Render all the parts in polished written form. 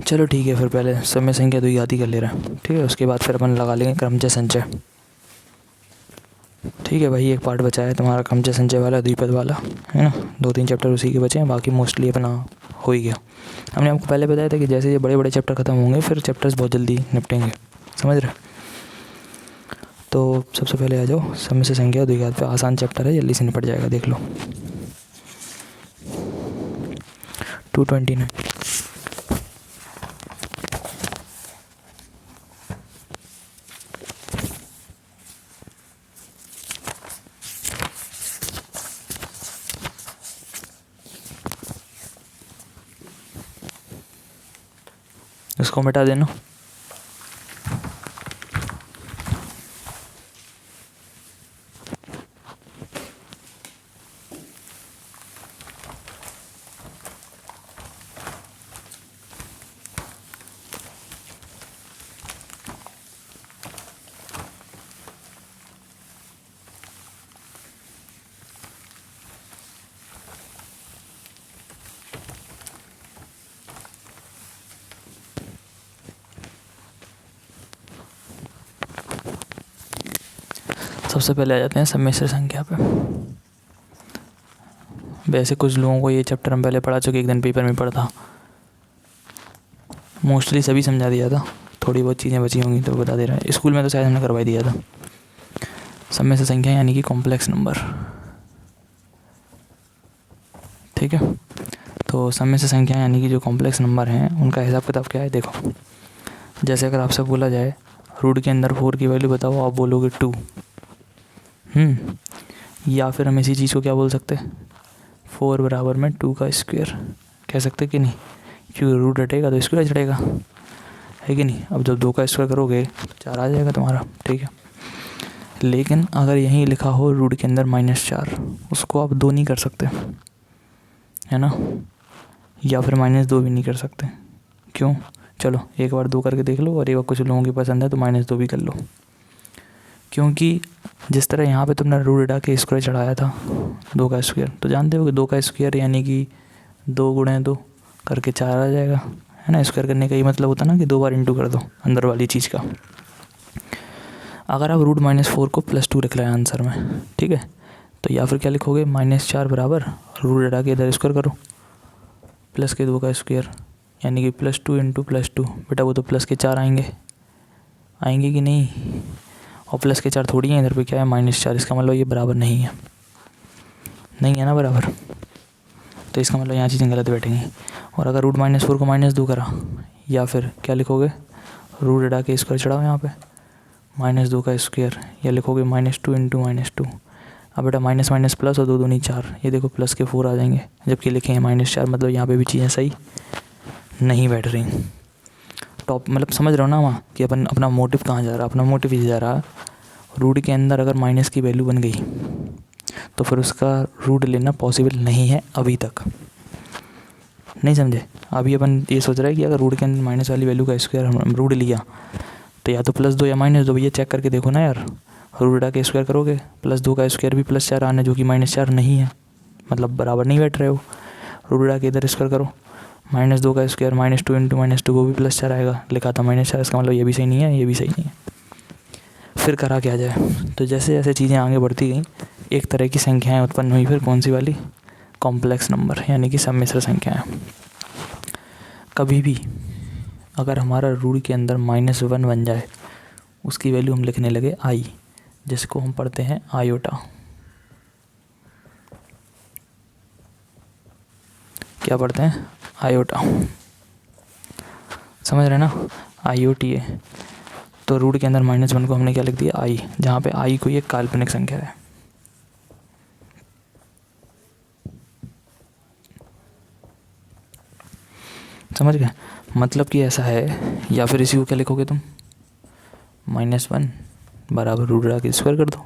चलो ठीक है, फिर पहले समय संख्या द्विघात ही कर ले रहे हैं, ठीक है। उसके बाद फिर अपन लगा लेंगे क्रमचय संचय। ठीक है भाई, एक पार्ट बचा है तुम्हारा क्रमचय संचय वाला, द्विपद वाला, है ना। 2-3 चैप्टर उसी के बचे हैं, बाकी मोस्टली अपना हो ही गया। हमने आपको पहले बताया था कि जैसे ये बड़े बड़े चैप्टर ख़त्म होंगे फिर चैप्टर्स बहुत जल्दी निपटेंगे, समझ रहे। तो सबसे पहले आ जाओ समय से संख्या द्विघात पे, आसान चैप्टर है, जल्दी से निपट जाएगा, देख लो। 229। इसको मिटा देना। सबसे पहले आ जाते हैं सम्मिश्र संख्या पे। वैसे कुछ लोगों को ये चैप्टर हम पहले पढ़ा चुके, एक दिन पेपर में पढ़ा था, मोस्टली सभी समझा दिया था, थोड़ी बहुत चीज़ें बची होंगी तो बता दे रहे हैं। स्कूल में तो शायद हमने करवा दिया था। सम्मिश्र संख्या यानी कि कॉम्प्लेक्स नंबर, ठीक है। तो सम्मिश्र संख्या यानी कि जो कॉम्प्लेक्स नंबर हैं उनका हिसाब किताब क्या है, देखो। जैसे अगर आपसे बोला जाए रूट के अंदर 4 की वैल्यू बताओ, आप बोलोगे 2। या फिर हम इसी चीज़ को क्या बोल सकते हैं, 4 बराबर में 2 का स्क्वायर कह सकते कि नहीं, क्योंकि रूट हटेगा तो स्क्वायर चढ़ेगा, है कि नहीं। अब जब 2 का स्क्वायर करोगे तो 4 आ जाएगा तुम्हारा, ठीक है। लेकिन अगर यहीं लिखा हो रूट के अंदर -4, उसको आप 2 नहीं कर सकते, है ना। या फिर -2 भी नहीं कर सकते, क्यों। चलो एक बार 2 करके देख लो, और एक बार कुछ लोगों की पसंद है तो -2 भी कर लो। क्योंकि जिस तरह यहाँ पे तुमने रूट हटा के स्क्वायर चढ़ाया था 2 का स्क्वायर, तो जानते हो कि 2 का स्क्वायर यानी कि 2 × 2 करके 4 आ जाएगा, है ना। स्क्वायर करने का ये मतलब होता है ना कि 2 बार इंटू कर दो अंदर वाली चीज़ का। अगर आप रूट -4 को +2 लिख रहे हैं आंसर में, ठीक है, तो या फिर क्या लिखोगे, -4 बराबर रूट हटा के इधर स्क्वायर करो, प्लस के 2 का स्क्वायर यानी कि +2 × +2, बेटा वो तो प्लस के 4 आएंगे कि नहीं, और प्लस के 4 थोड़ी है, इधर पे क्या है -4, इसका मतलब ये बराबर नहीं है, नहीं है ना बराबर, तो इसका मतलब यहाँ चीज़ें गलत बैठेंगी। और अगर रूट -4 को -2 करा, या फिर क्या लिखोगे, रूट हटा के स्क्वायर चढ़ाओ यहाँ पे -2 का स्क्वायर, या लिखोगे -2 × -2। अब बेटा माइनस माइनस प्लस और 2 दूनी 4, ये देखो प्लस के 4 आ जाएंगे, जबकि लिखे हैं -4, मतलब यहाँ पे भी चीज़ें सही नहीं बैठ रही। टॉप मतलब समझ रहे हो ना वहाँ कि अपन अपना मोटिव कहाँ जा रहा, अपना मोटिव ये जा रहा, रूट के अंदर अगर माइनस की वैल्यू बन गई तो फिर उसका रूट लेना पॉसिबल नहीं है अभी तक, नहीं समझे। अभी अपन ये सोच रहे हैं कि अगर रूट के अंदर माइनस वाली वैल्यू का स्क्वायर हम रूट लिया तो या तो +2 या -2, भैया चेक करके देखो ना यार, रूट हटा के स्क्वायर करोगे, +2 का स्क्वायर भी +4 आना, जो कि -4 नहीं है, मतलब बराबर नहीं बैठ रहे हो। रूट हटा के इधर स्क्वायर करो, -2 का स्क्वायर -2 × -2 वो भी +4 आएगा, लिखा था -4, इसका मतलब ये भी सही नहीं है, ये भी सही नहीं है। फिर करा क्या जाए, तो जैसे जैसे चीज़ें आगे बढ़ती गई एक तरह की संख्याएं उत्पन्न हुई, फिर कौन सी वाली, कॉम्प्लेक्स नंबर यानी कि सम्मिश्र संख्याएं। कभी भी अगर हमारा रूट के अंदर -1 बन जाए, उसकी वैल्यू हम लिखने लगे i, जिसको हम पढ़ते हैं आयोटा। क्या पढ़ते हैं, आयोटा, समझ रहे ना, IOTA। तो रूट के अंदर -1 को हमने क्या लिख दिया, i, जहाँ पे i कोई एक काल्पनिक संख्या है। समझ गए, मतलब कि ऐसा है, या फिर इसी को क्या लिखोगे तुम, -1 बराबर रूट हटा के स्क्वायर कर दो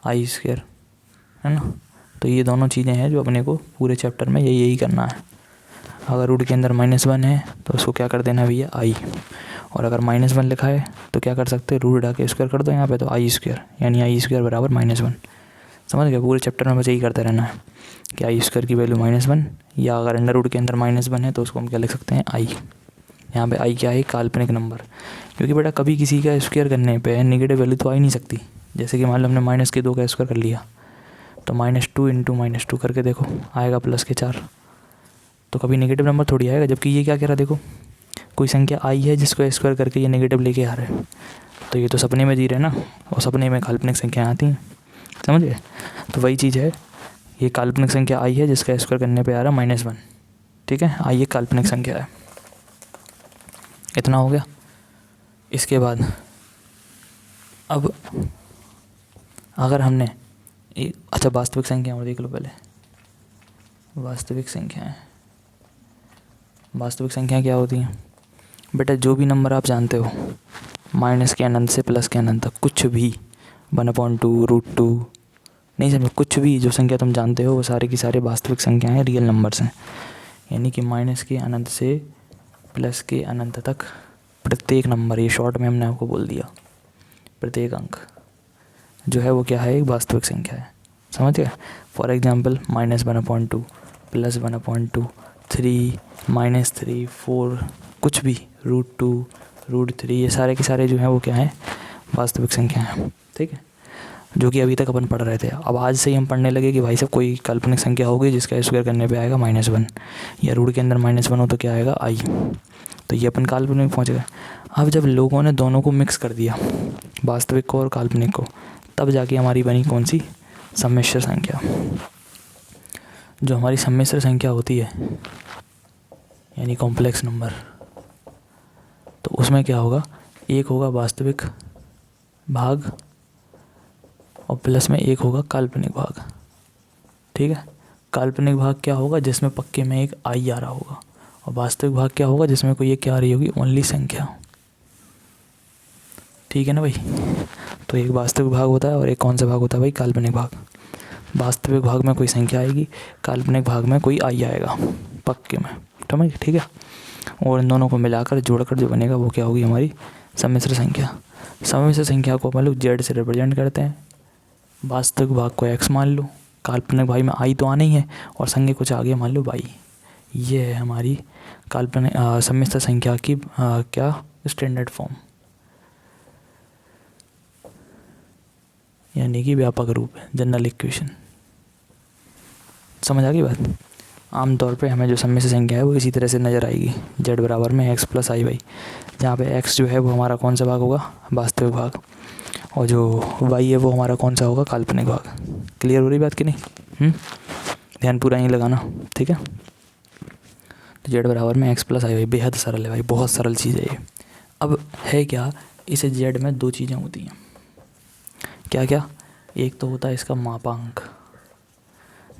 i², है ना। तो ये दोनों चीज़ें हैं जो अपने को पूरे चैप्टर में यही करना है। अगर रूट के अंदर -1 है तो उसको क्या कर देना भैया, i, और अगर -1 लिखा है तो क्या कर सकते हैं, रूट हटा के स्क्वायर कर दो यहाँ पे, तो i², यानी i² बराबर -1। समझ गए, पूरे चैप्टर में बस यही करते रहना है कि i² की वैल्यू -1, या अगर अंडर रूट के अंदर -1 है तो उसको हम क्या लिख सकते हैं, i। यहाँ पे आई क्या है, काल्पनिक नंबर। क्योंकि बेटा कभी किसी का स्क्वायर करने पे नेगेटिव वैल्यू तो आ ही नहीं सकती। जैसे कि मान लो हमने -2 का स्क्वायर कर लिया, तो -2 × -2 करके देखो, आएगा +4। तो कभी नेगेटिव नंबर थोड़ी आएगा। जबकि ये क्या कह रहा है, देखो कोई संख्या आई है जिसको स्क्वायर करके ये नेगेटिव लेके आ रहे हैं, तो ये तो सपने में जी रहे हैं ना, और सपने में काल्पनिक संख्याएँ आती हैं, समझ गए। तो वही चीज़ है, ये काल्पनिक संख्या आई है जिसका स्क्वायर करने पे आ रहा है -1, ठीक है। आई एक काल्पनिक संख्या है। इतना हो गया। इसके बाद अब अगर हमने अच्छा वास्तविक संख्या और देख लो पहले। वास्तविक संख्याएं, वास्तविक संख्याएं क्या होती हैं बेटा, जो भी नंबर आप जानते हो माइनस के अनंत से प्लस के अनंत तक, कुछ भी 1/2 √2, नहीं समझो, कुछ भी जो संख्या तुम जानते हो वो सारे की सारे वास्तविक संख्याएं रियल नंबर्स हैं। यानी कि माइनस के अनंत से प्लस के अनंत तक प्रत्येक नंबर, ये शॉर्ट में हमने आपको बोल दिया, प्रत्येक अंक जो है वो क्या है, एक वास्तविक संख्या है, समझ गए। फॉर एग्जांपल -1/2, +1/2, 3, -3, 4, कुछ भी, √2, √3, ये सारे के सारे जो हैं वो क्या हैं, वास्तविक संख्या हैं, ठीक है। जो कि अभी तक अपन पढ़ रहे थे। अब आज से ही हम पढ़ने लगे कि भाई साहब कोई काल्पनिक संख्या होगी जिसका स्क्वायर करने पे आएगा -1, या रूट के अंदर -1 हो तो क्या आएगा, आई। तो ये अपन काल्पनिक में पहुँच गए। अब जब लोगों ने दोनों को मिक्स कर दिया, वास्तविक को और काल्पनिक को, तब जाके हमारी बनी कौन सी, सम्मिश्र संख्या। जो हमारी सम्मिश्र संख्या होती है यानी कॉम्प्लेक्स नंबर, तो उसमें क्या होगा, एक होगा वास्तविक भाग और प्लस में एक होगा काल्पनिक भाग, ठीक है। काल्पनिक भाग क्या होगा, जिसमें पक्के में एक आई आ रहा होगा, और वास्तविक भाग क्या होगा, जिसमें कोई एक क्या आ रही होगी, ओनली संख्या, ठीक है ना भाई। तो एक वास्तविक भाग होता है और एक कौन सा भाग होता है भाई, काल्पनिक भाग। वास्तविक भाग में कोई संख्या आएगी, काल्पनिक भाग में कोई आई आएगा पक्के में, समझ, ठीक है। और इन दोनों को मिलाकर जोड़कर जो बनेगा वो क्या होगी, हमारी सम्मिश्र संख्या। सम्मिश्र संख्या को अपन लोग जेड से रिप्रेजेंट करते हैं। वास्तविक भाग को एक्स मान लो, काल्पनिक भाग में आई तो आना ही है, और संज्ञा कुछ आगे मान लो वाई। ये है हमारी काल्पनिक सम्मिश्र संख्या की क्या स्टैंडर्ड फॉर्म, यानी कि व्यापक रूप है, जनरल इक्वेशन। समझ आ गई बात। आमतौर पे हमें जो सम्मिश्र संख्या है वो इसी तरह से नज़र आएगी, जेड बराबर में x + i y, जहाँ पे x जो है वो हमारा कौन सा भाग होगा, वास्तविक भाग, और जो y है वो हमारा कौन सा होगा, काल्पनिक भाग। क्लियर हो रही बात कि नहीं? ध्यान पूरा यहीं लगाना, ठीक है। तो जेड बराबर में x + i y, बेहद सरल है भाई, बहुत सरल चीज़ है ये। अब है क्या, इसे जेड में दो चीज़ें होती हैं, क्या क्या, एक तो होता है इसका मापांक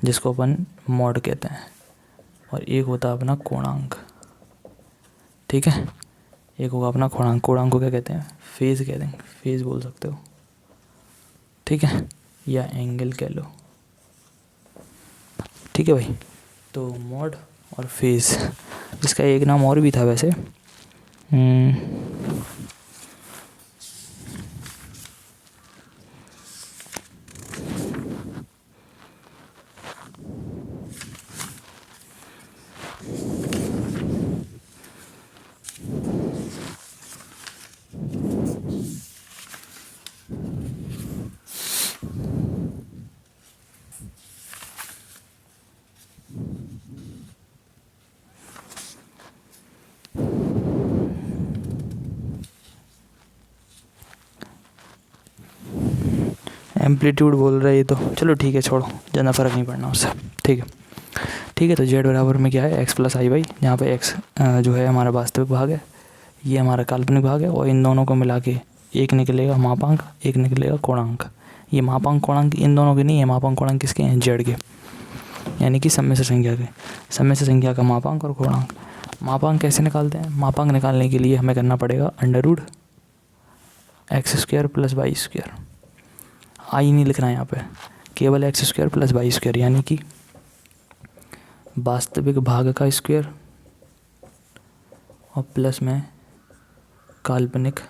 जिसको अपन मॉड कहते हैं, और एक होता है अपना कोणांक, ठीक है। एक होगा अपना कोणांक, कोणांक को क्या कहते हैं, फेज़ कहते हैं, फेज़ बोल सकते हो, ठीक है, या एंगल कह लो, ठीक है भाई। तो मॉड और फेज़, इसका एक नाम और भी था वैसे, एम्पलीट्यूड बोल रहा है ये तो, चलो ठीक है, छोड़ो, ज़्यादा फ़र्क नहीं पड़ना उससे, ठीक है। ठीक है, तो जेड बराबर में क्या है, x + i y, जहाँ पे x जो है हमारा वास्तविक भाग है, ये हमारा काल्पनिक भाग है, और इन दोनों को मिला के एक निकलेगा मापांक, एक निकलेगा कोणांक। ये मापांक कोणांक इन दोनों के नहीं है, मापांक कोणांक किसके हैं, जेड के, यानी कि सम्मिश्र संख्या के। सम्मिश्र संख्या का मापांक और कोणांक। मापांक कैसे निकालते हैं, मापांक निकालने के लिए हमें करना पड़ेगा √x² + y²। आई नहीं लिखना है यहाँ पे, केवल x² + y², यानी कि वास्तविक भाग का स्क्वायर और प्लस में काल्पनिक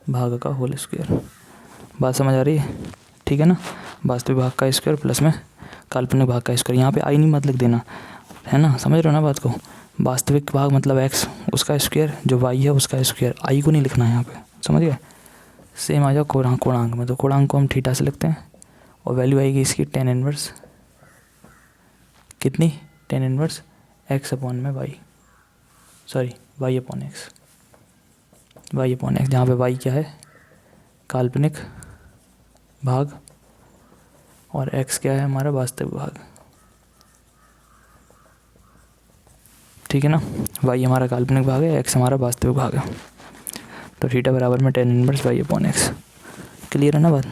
भाग का होल स्क्वायर। बात समझ आ रही है, ठीक है ना। वास्तविक भाग का स्क्वायर प्लस में काल्पनिक भाग का स्क्वायर। यहाँ पे आई नहीं मत लिख देना, है ना, समझ रहे हो ना बात को। वास्तविक भाग मतलब x उसका स्क्वायर, जो y है उसका स्क्वायर, i को नहीं लिखना है यहाँ पे, समझ गए। सेम आ जाओ कोणांक में, तो कोणांक को हम थीटा से लिखते हैं और वैल्यू आएगी इसकी tan इनवर्स कितनी, tan इनवर्स x अपॉन में y, sorry y upon x, जहाँ पे y क्या है काल्पनिक भाग और x क्या है हमारा वास्तविक भाग, ठीक है ना। y हमारा काल्पनिक भाग है, x हमारा वास्तविक भाग है, तो थीटा बराबर में tan inverse y upon x। Clear है ना बात।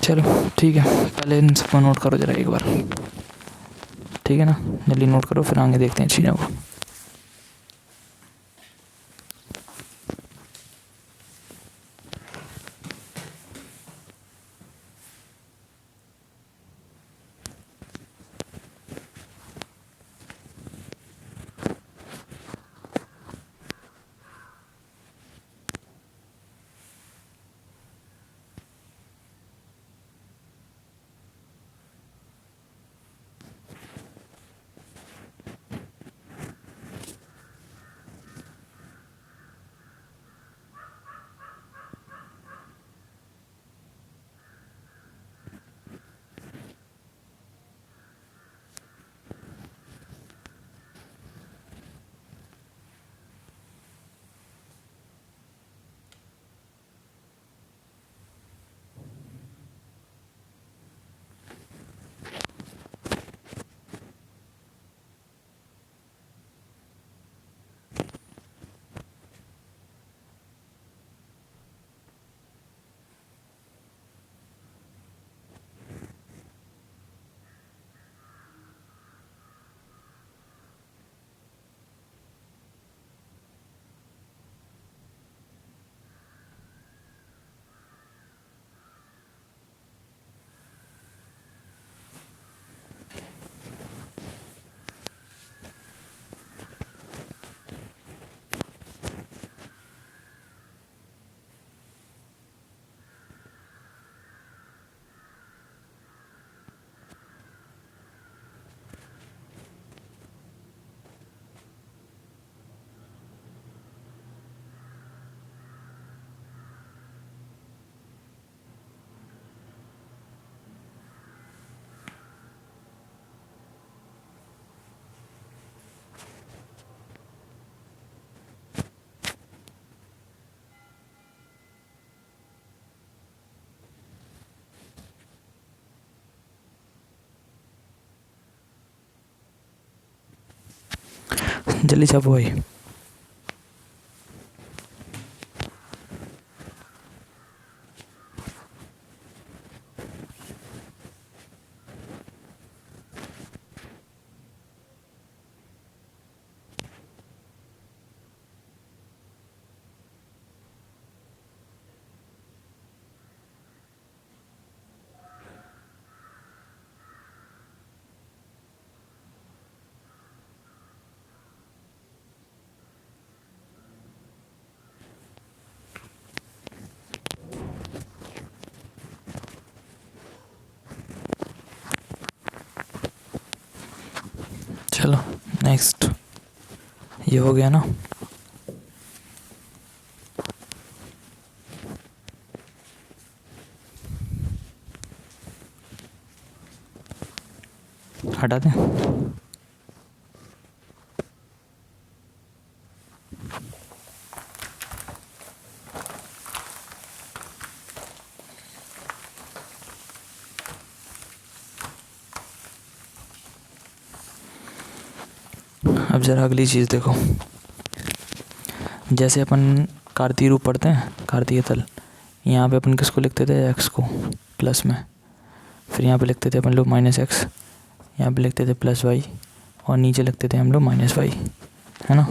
चलो ठीक है, पहले इन सबको नोट करो जरा एक बार, ठीक है ना, जल्दी नोट करो फिर आगे देखते हैं चीज़ों को। जल्दी छापो भाई। चलो नेक्स्ट, ये हो गया ना। हटा दें। अब ज़रा अगली चीज़ देखो, जैसे अपन कार्तीय रूप पढ़ते हैं, कार्तीय तल, यहाँ पे अपन किसको लिखते थे, एक्स को प्लस में, फिर यहाँ पे लिखते थे अपन लोग माइनस एक्स, यहाँ पे लिखते थे प्लस वाई, और नीचे लिखते थे हम लोग माइनस वाई, है ना,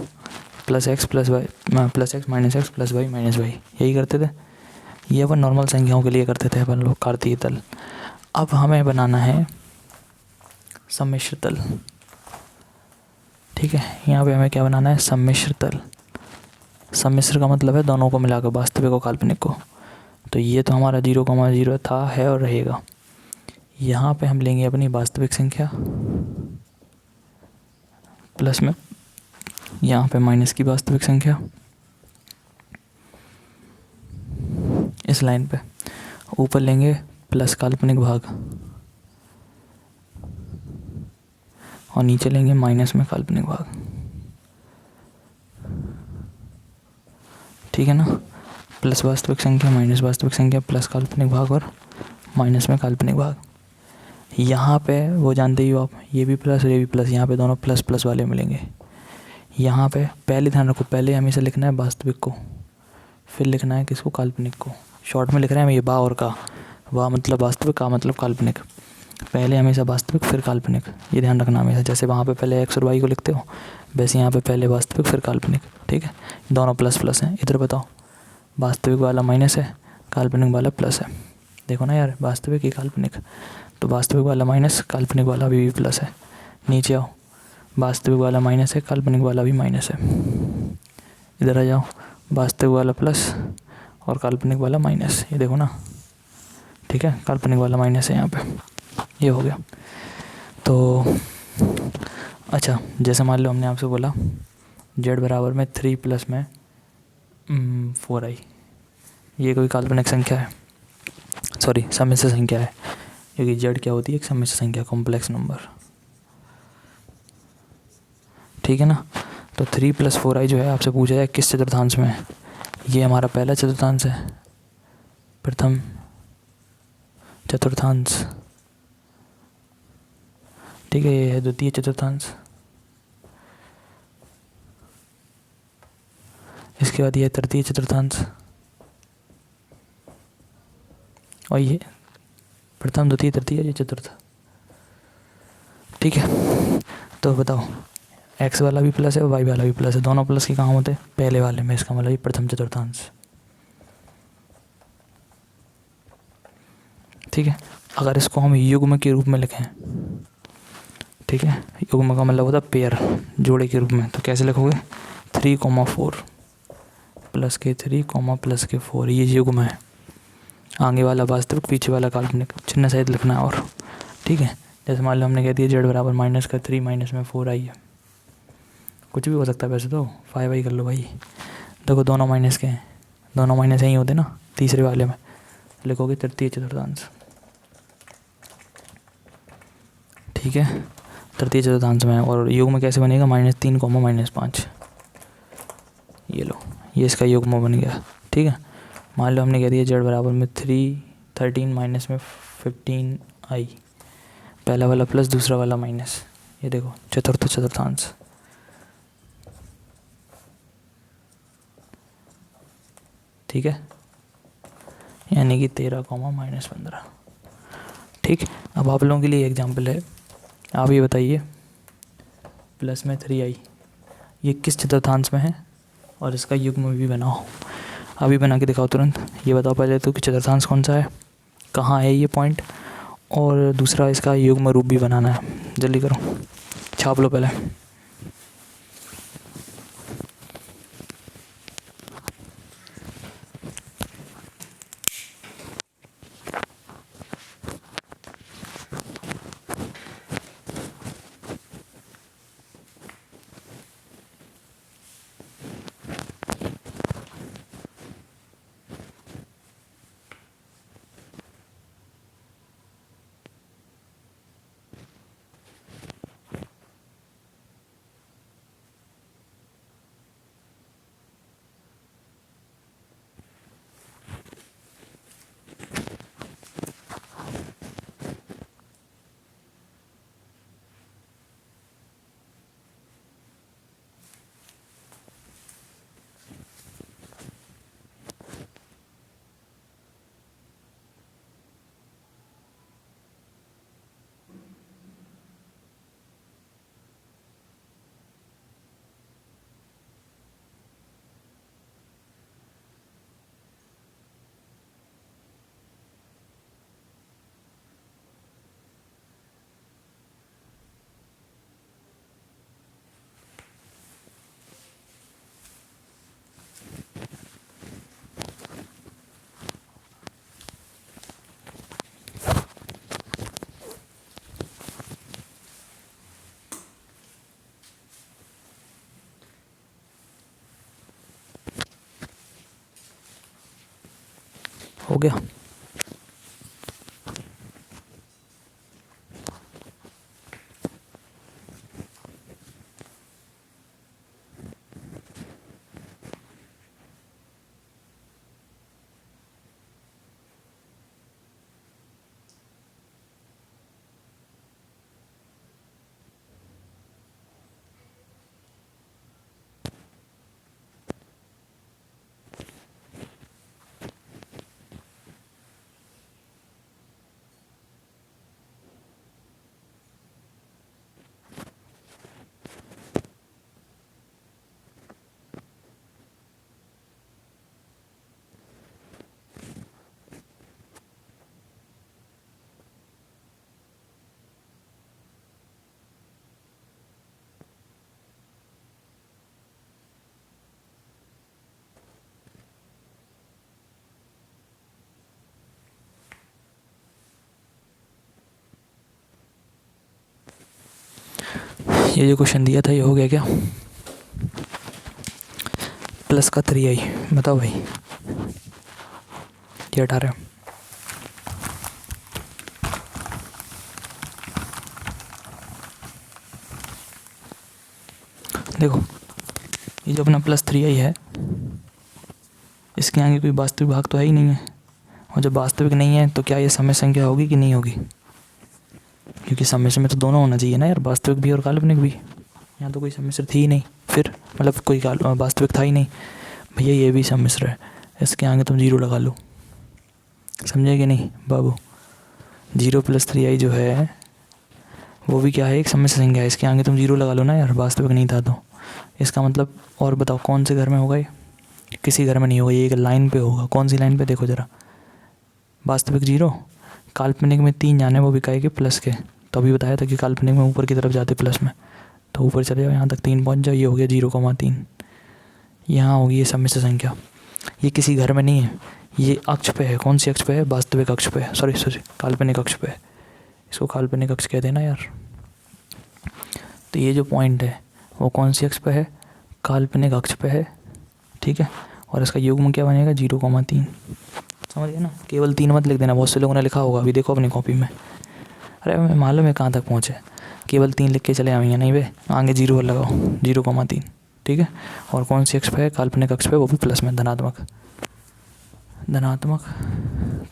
plus x plus y, plus x minus x plus y minus y, यही करते थे। ये अपन नॉर्मल संख्याओं के लिए करते थे अपन लोग कार्तीय तल। अब हमें बनाना है सम्मिश्र तल। ठीक है, यहाँ पे हमें क्या बनाना है, सम्मिश्र तल। सम्मिश्र का मतलब है दोनों को मिलाकर, वास्तविक और काल्पनिक को। तो ये तो हमारा 0,0 था, है और रहेगा। यहाँ पे हम लेंगे अपनी वास्तविक संख्या प्लस में यहाँ पे माइनस की वास्तविक संख्या इस लाइन पे, ऊपर लेंगे प्लस काल्पनिक भाग और नीचे लेंगे माइनस में काल्पनिक भाग। ठीक है ना, प्लस वास्तविक संख्या माइनस वास्तविक संख्या प्लस काल्पनिक भाग और माइनस में काल्पनिक भाग। यहाँ पे वो जानते ही हो आप, ये भी प्लस और ये भी प्लस, यहाँ पे दोनों प्लस प्लस वाले मिलेंगे। यहाँ पे पहले ध्यान रखो, पहले हमेशा लिखना है वास्तविक को, फिर लिखना है किसको, काल्पनिक को। शॉर्ट में लिख रहे हैं हम ये बा और का, वाह मतलब वास्तविक, का मतलब काल्पनिक। पहले हमेशा वास्तविक फिर काल्पनिक, ये ध्यान रखना हमेशा। जैसे वहाँ पे पहले एक्स और वाई को लिखते हो, वैसे यहाँ पे पहले वास्तविक फिर काल्पनिक। ठीक है, दोनों प्लस प्लस हैं। इधर बताओ, वास्तविक वाला माइनस है, काल्पनिक वाला प्लस है। देखो ना यार, वास्तविक ही काल्पनिक, तो वास्तविक वाला माइनस, काल्पनिक वाला भी प्लस है। नीचे आओ, वास्तविक वाला माइनस है, काल्पनिक वाला भी माइनस है। इधर आ जाओ, वास्तविक वाला प्लस और काल्पनिक वाला माइनस, ये देखो ना। ठीक है, काल्पनिक वाला माइनस है यहाँ पे, ये हो गया। तो अच्छा, जैसे मान लो हमने आपसे बोला जेड बराबर में 3 प्लस में 4i, ये कोई काल्पनिक संख्या है, सॉरी सम्मिश्र संख्या है, क्योंकि जेड क्या होती है, एक सम्मिश्र संख्या, कॉम्प्लेक्स नंबर। ठीक है ना, तो 3 + 4i जो है आपसे पूछा जाए किस चतुर्थांश में है। ये हमारा पहला चतुर्थांश है, प्रथम चतुर्थांश। ठीक है, ये है द्वितीय चतुर्थांश। इसके बाद ये तृतीय चतुर्थांश, और ये प्रथम द्वितीय तृतीय, ये चतुर्थ। ठीक है, तो बताओ एक्स वाला भी प्लस है और वाई वाला भी प्लस है, दोनों प्लस के काम होते हैं पहले वाले में, इसका मतलब ये प्रथम चतुर्थांश। ठीक है, अगर इसको हम युग्म के रूप में लिखें, ठीक है, युग्म का मतलब होता है पेयर, जोड़े के रूप में, तो कैसे लिखोगे, 3,4 प्लस के 3, प्लस के 4, ये युग्म है। आगे वाला वास्तविक, पीछे वाला काल्पनिक, चिन्ह सहित लिखना है। और ठीक है, जैसे मान लो हमने कह दिया जेड बराबर -3 माइनस में 4 आई है, कुछ भी हो सकता है वैसे तो, 5i कर लो भाई। देखो दोनों माइनस के हैं, दोनों माइनस यहीं होते ना, तीसरे वाले में लिखोगे तृतीय चतुर्थांश। ठीक है, तृतीय चतुर्थांश में, और युग्म कैसे बनेगा, -3, -5, ये लो, ये इसका युग्म बन गया। ठीक है, मान लो हमने कह दिया जेड बराबर में 13 माइनस में 15i, पहला वाला प्लस दूसरा वाला माइनस, ये देखो चतुर्थ चतुर्थांश। ठीक है, यानी कि 13, -15। ठीक, अब आप लोगों के लिए एग्जाम्पल है, आप ये बताइए प्लस में 3i ये किस चतुर्थांश में है, और इसका युग्म भी बनाओ। अभी बना के दिखाओ तुरंत। ये बताओ पहले तो कि चतुर्थांश कौन सा है, कहाँ है ये पॉइंट, और दूसरा इसका युग्म रूप भी बनाना है। जल्दी करो, छाप लो पहले। हो गया। ये जो क्वेश्चन दिया था ये हो गया क्या? प्लस का 3i, बताओ भाई ये 18। देखो ये जो अपना प्लस 3i है, इसके आगे कोई वास्तविक भाग तो है ही नहीं है, और जब वास्तविक नहीं है तो क्या ये समय संख्या होगी कि नहीं होगी? क्योंकि सम्मिश्र में तो दोनों होना चाहिए ना यार, वास्तविक भी और काल्पनिक भी। यहाँ तो कोई सम्मिश्र थी ही नहीं, फिर मतलब कोई वास्तविक था ही नहीं। भैया ये भी सम्मिश्र है, इसके आगे तुम 0 लगा लो, समझे कि नहीं बाबू? 0 + 3i जो है वो भी क्या है, एक सम्मिश्र संख्या है, इसके आगे तुम 0 लगा लो ना यार, वास्तविक नहीं था तो। इसका मतलब और बताओ कौन से घर में होगा ये? किसी घर में नहीं होगा, ये एक लाइन पे होगा। कौन सी लाइन पे, देखो ज़रा, वास्तविक 0, काल्पनिक में 3 जाने, वो भी कहे कि प्लस के। तो अभी बताया था कि काल्पनिक में ऊपर की तरफ जाते प्लस में, तो ऊपर चले जाओ, यहाँ तक 3 पहुँच जाओ, ये हो गया 0,3। यहाँ होगी ये सम्मिश्र संख्या। ये किसी घर में नहीं है, ये अक्ष पे है। कौन सी अक्ष पे है? वास्तविक अक्ष पे है, सॉरी काल्पनिक अक्ष पे है। इसको काल्पनिक अक्ष कहते हैं ना यार। तो ये जो पॉइंट है वो कौन सी अक्ष पे है? काल्पनिक अक्ष पे है, ठीक है। और इसका युग्म क्या बनेगा? 0,3। समझ गए ना? केवल 3 मत लिख देना, बहुत से लोगों ने लिखा होगा, अभी देखो अपनी कॉपी में। अरे मैं मालूम है कहाँ तक पहुँचे, केवल 3 लिख के चले आएंगे, नहीं बे, आगे 0 और लगाओ, 0,3, ठीक है। और कौन सी अक्ष पे है? काल्पनिक अक्ष पे, वो भी प्लस में, धनात्मक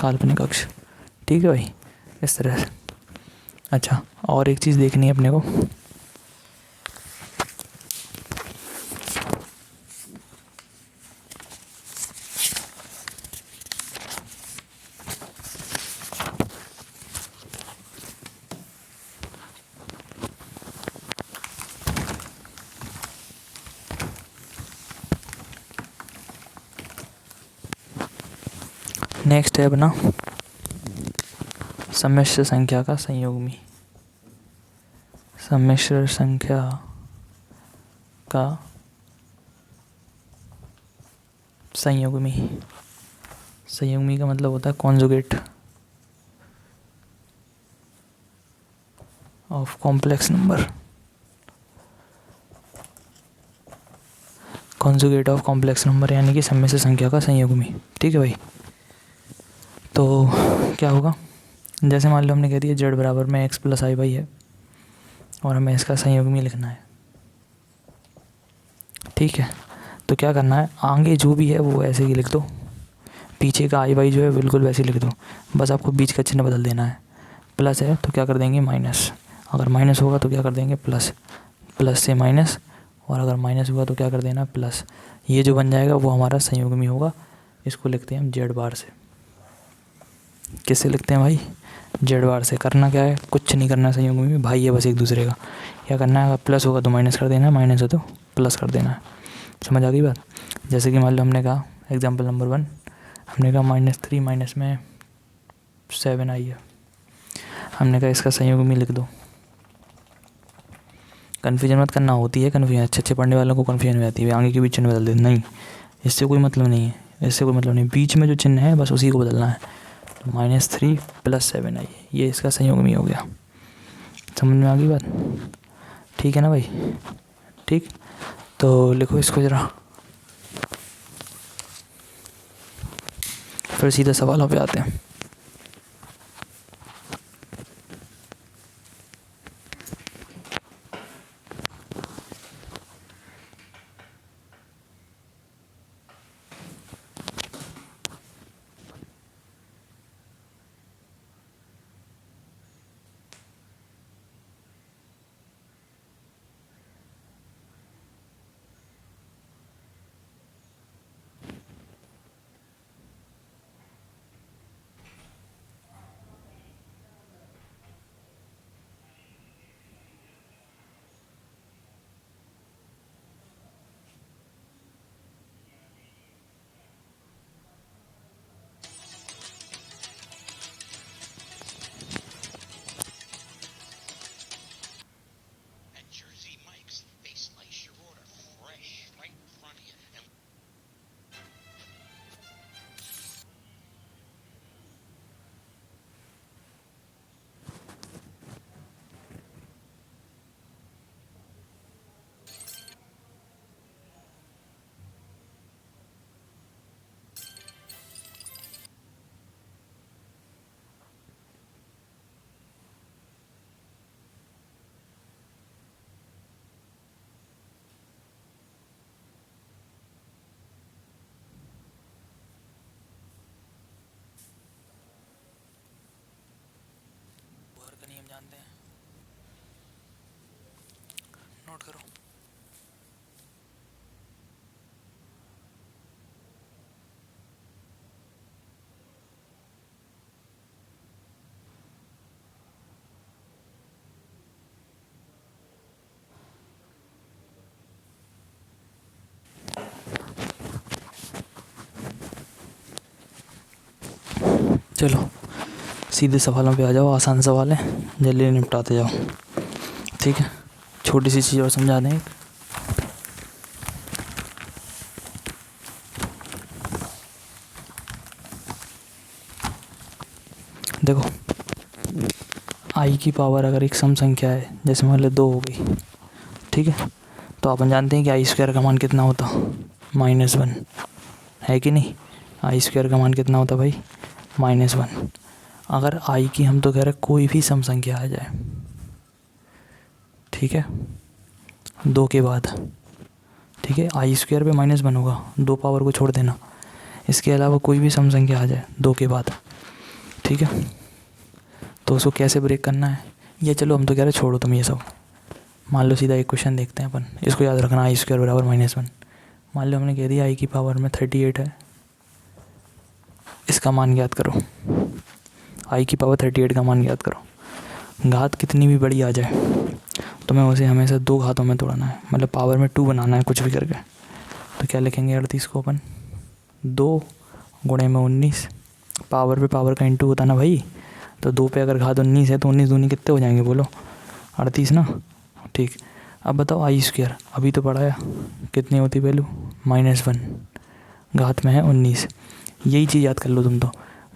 काल्पनिक अक्ष, ठीक है भाई, इस तरह से। अच्छा, और एक चीज़ देखनी है अपने को, नेक्स्ट है अपना सम्मिश्र संख्या का संयुग्मी। सम्मिश्र संख्या का संयुग्मी। संयुग्मी का मतलब होता है conjugate of complex number. Conjugate of complex number यानी कि सम्मिश्र संख्या का संयुग्मी, ठीक है भाई। तो क्या होगा, जैसे मान लो हमने कह दिया z बराबर में x + i/, है और हमें इसका संयुग्मी लिखना है, ठीक है। तो क्या करना है, आगे जो भी है वो ऐसे ही लिख दो, पीछे का i/y जो है बिल्कुल वैसे ही लिख दो, बस आपको बीच का चिन्ह बदल देना है। प्लस है तो क्या कर देंगे माइनस, अगर माइनस होगा तो क्या कर देंगे प्लस, प्लस से माइनस, और अगर माइनस हुआ तो क्या कर देना प्लस। ये जो बन जाएगा वो हमारा संयुग्मी होगा। इसको लिखते हैं हम z बार से। किससे लिखते हैं भाई? z बार से। करना क्या है, कुछ नहीं करना, संयुग्मी में भाई है बस एक दूसरे का। क्या करना है, अगर प्लस होगा तो माइनस कर देना है, माइनस है तो प्लस कर देना है। समझ आ गई बात? जैसे कि मान लो हमने कहा एग्जाम्पल नंबर 1, हमने कहा -3 में 7 आई है, हमने कहा इसका संयुग्मी लिख दो। कन्फ्यूजन मत करना, होती है कन्फ्यूजन, अच्छे पढ़ने वालों को कन्फ्यूजन हो जाती है, आगे के बीच चिन्ह बदल देते, नहीं, इससे कोई मतलब नहीं है, इससे कोई मतलब नहीं, बीच में जो चिन्ह है बस उसी को बदलना है। तो -3 + 7 आई, ये इसका संयुग्मी हो गया। समझ में आ गई बात? ठीक है ना भाई? ठीक, तो लिखो इसको ज़रा, फिर सीधे सवालों पे आते हैं। बोहर का नियम जानते हैं, नोट करो। चलो सीधे सवालों पे आ जाओ, आसान सवाल है, जल्दी निपटाते जाओ। ठीक है, छोटी सी चीज़ और समझा दें। देखो आई की पावर अगर एक सम संख्या है, जैसे मान लो 2 हो गई, ठीक है, तो अपन जानते हैं कि आई स्क्वायर का मान कितना होता, -1, है कि नहीं। आई स्क्वायर का मान कितना होता भाई, -1। अगर आई की हम तो कह रहे कोई भी सम संख्या आ जाए, ठीक है, 2 के बाद, ठीक है, आई स्क्वायर पे -1 होगा, 2 पावर को छोड़ देना। इसके अलावा कोई भी सम संख्या आ जाए 2 के बाद, ठीक है, तो उसको कैसे ब्रेक करना है, ये चलो हम तो कह रहे छोड़ो तुम ये सब। मान लो सीधा एक क्वेश्चन देखते हैं अपन, इसको याद रखना, आई स्क्वायर बराबर -1। मान लो हमने कह दिया आई की पावर में 38 है, इसका मान ज्ञात करो। आई की पावर 38 का मान ज्ञात करो। घात कितनी भी बड़ी आ जाए तो मैं उसे हमेशा 2 घातों में तोड़ना है, मतलब पावर में 2 बनाना है कुछ भी करके। तो क्या लिखेंगे 38 को अपन 2 गुणे में 19, पावर पे पावर का इंटू होता ना भाई, तो 2 पे अगर घात 19 है तो 19 दूनी कितने हो जाएंगे बोलो, 38 ना। ठीक, अब बताओ आई स्क्वायर अभी तो पढ़ाया कितनी होती वैल्यू, -1, घात में है 19। यही चीज़ याद कर लो तुम तो,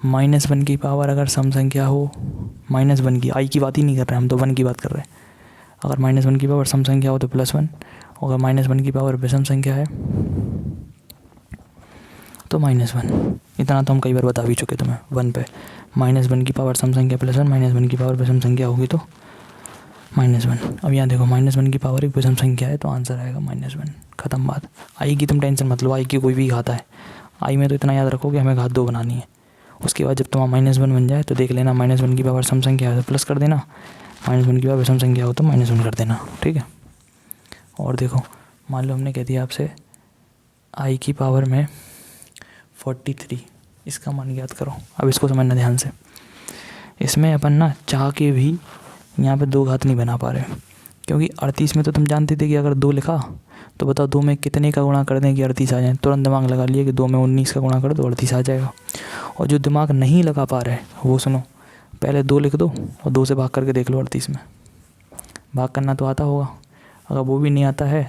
-1 की पावर अगर सम संख्या हो, -1 की, आई की बात ही नहीं कर रहे हम तो 1 की बात कर रहे हैं। अगर -1 की पावर सम संख्या हो तो +1, और अगर -1 की पावर विषम संख्या है तो -1। इतना तो हम कई बार बता भी चुके तुम्हें 1 पे। -1 की पावर सम संख्या +1, -1 की पावर विषम संख्या होगी तो -1। अब यहाँ देखो -1 की पावर एक विषम संख्या है तो आंसर आएगा -1, ख़त्म बात। आई की तुम टेंशन मत लो, आई की कोई भी घात है, आई में तो इतना याद रखो कि हमें घात 2 बनानी है। उसके बाद जब तुम्हारा -1 बन जाए तो देख लेना, -1 की पावर सम संख्या है तो प्लस कर देना, -1 की पावर विषम संख्या हो तो -1 कर देना, ठीक है। और देखो मान लो हमने कह दिया आपसे आई की पावर में 43, इसका मान ज्ञात करो। अब इसको समझना ध्यान से, इसमें अपन ना चाह के भी यहाँ पे 2 घात नहीं बना पा रहे, क्योंकि 38 में तो तुम जानते थे कि अगर 2 लिखा तो बताओ 2 में कितने का गुणा कर दें कि 38 आ जाए। तुरंत दिमाग लगा लिए कि 2 में 19 का गुणा कर दो 38 आ जाएगा। और जो दिमाग नहीं लगा पा रहे वो सुनो, पहले 2 लिख दो और 2 से भाग करके देख लो 38 में, भाग करना तो आता होगा। अगर वो भी नहीं आता है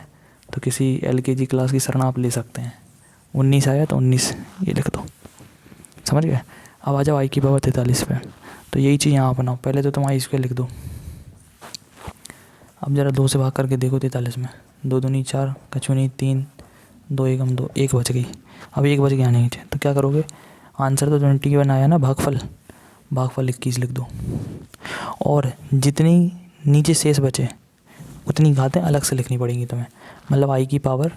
तो किसी LKG क्लास की शरण आप ले सकते हैं। 19 आया तो 19 ये लिख दो, समझ गए। अब आ जाओ आई की पावर 43 पे, तो यही चीज़ यहाँ अपनाओ। पहले तो तुम आई स्क्वायर लिख दो, अब ज़रा 2 से भाग करके देखो 43 में, 2 दूनी 4, कछुनी 3, 2 एकम 2, 1 बच गई। अब 1 बच गया नीचे तो क्या करोगे, आंसर तो 21 आया ना, भागफल 21 लिख दो। और जितनी नीचे शेष बचे उतनी घातें अलग से लिखनी पड़ेंगी तुम्हें, मतलब आई की पावर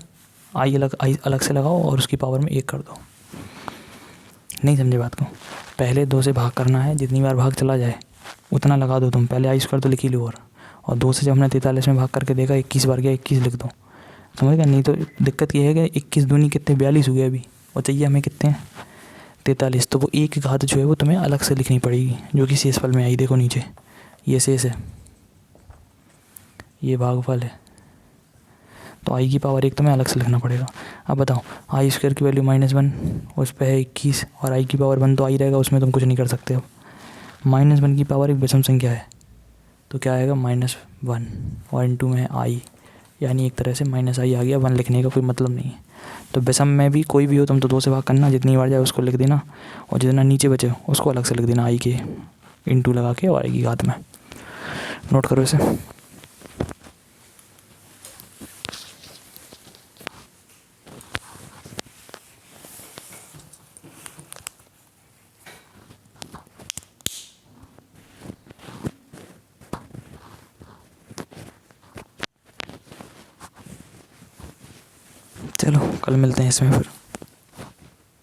आई अलग से लगाओ और उसकी पावर में 1 कर दो। नहीं समझे बात को? पहले 2 से भाग करना है, जितनी बार भाग चला जाए उतना लगा दो तुम। पहले आई² तो लिख ही लो, और 2 से जब हमने 43 में भाग करके देखा 21 बार गया, 21 लिख दो। समझ गया? नहीं तो दिक्कत ये है कि 21 दूनी कितने 42 हुए अभी, और चाहिए हमें कितने 43। तो वो एक घात जो है वो तुम्हें अलग से लिखनी पड़ेगी, जो कि शेषफल में आई। देखो नीचे ये शेष है, ये भागफल है, तो आई की पावर 1 तुम्हें अलग से लिखना पड़ेगा। अब बताओ, आई² की वैल्यू -1, उस पर है 21, और आई की पावर 1 तो आई रहेगा, उसमें तुम कुछ नहीं कर सकते। अब -1 की पावर एक विषम संख्या है, तो क्या आएगा -1, और इनटू में है आई, यानी एक तरह से -i आ गया। 1 लिखने का कोई मतलब नहीं है। तो विषम में भी कोई भी हो तुम तो 2 से भाग करना, जितनी बार जाए उसको लिख देना, और जितना नीचे बचे उसको अलग से लिख देना, आई के इंटू लगा के और आई की घात में। नोट करो इसे। चलो कल मिलते हैं इसमें फिर।